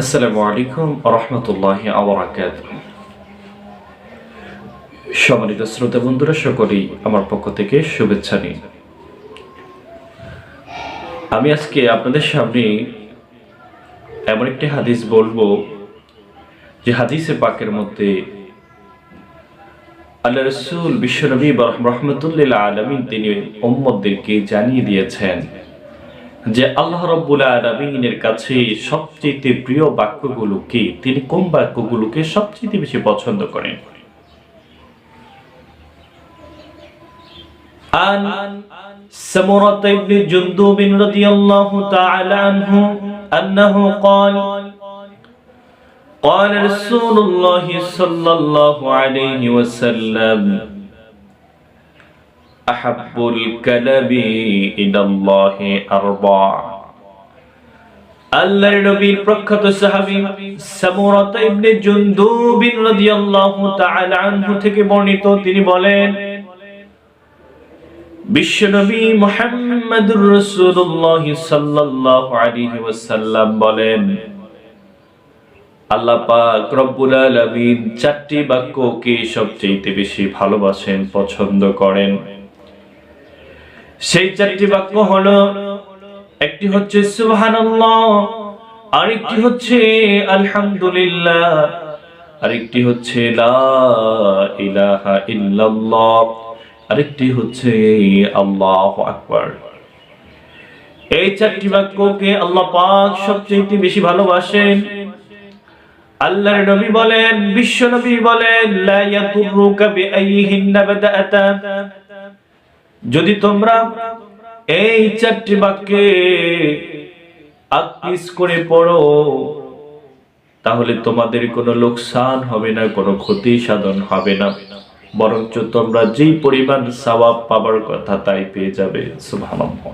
আসসালামু আলাইকুম ওয়া রাহমাতুল্লাহি ওয়া বারাকাতুহু। সম্মানিত শ্রোতা বন্ধুরা, সকলেই আমার পক্ষ থেকে শুভেচ্ছা নিন। আমি আজকে আপনাদের সামনে এমন একটি হাদিস বলবো যে হাদিসে পাকের মধ্যে আল্লাহ রাসূল বিশ্বনবী রাহমাতুল লিল আলামিন তিনি উম্মতদেরকে জানিয়ে দিয়েছেন যে আল্লাহ রাব্বুল আলামিনের কাছে সবচেয়ে প্রিয় বাক্যগুলো কি, তিনি কোন বাক্যগুলোকে সবচেয়ে বেশি পছন্দ করেন। عن سمرة بن جندب رضي الله تعالى عنه أنه قال قال رسول الله صلى الله عليه وسلم أحب الكلام إلى الله أربع। আল্লাহর নবীর প্রখ্যাত সাহাবী সামুরাত ইবনে জুনদুব রাদিয়াল্লাহু তাআলা আনহু থেকে বর্ণিত, তিনি বলেন বিশ্বনবী মুহাম্মদুর রাসূলুল্লাহ সাল্লাল্লাহু আলাইহি ওয়াসাল্লাম বলেন, আল্লাহ পাক রব্বুল আলামিন চারটি বাক্যকে সবচেয়ে বেশি ভালোবাসেন, পছন্দ করেন। সেই চারটি বাক্য হলো, একটি হচ্ছে সুবহানাল্লাহ, আরেকটি হচ্ছে আলহামদুলিল্লাহ, আরেকটি হচ্ছে লা ইলাহা ইল্লাল্লাহ, আরেকটি হচ্ছে আল্লাহু আকবার। এই চারটি বাক্যকে আল্লাহ পাক সবচেয়ে বেশি ভালোবাসেন। আল্লাহর নবী বলেন, বিশ্ব নবী বলেন, লা ইয়াতুরুকা বিআইহিন্না বাদাআতা, যদি তোমরা এই চারটি বাক্যে আকৃষ করে পড়ো তাহলে তোমাদের কোনো লোকসান হবে না, কোনো ক্ষতি সাধন হবে না, বরঞ্চ তোমরা যেই পরিমাণ সওয়াব পাবার কথা তাই পেয়ে যাবে। সুবহানাল্লাহ।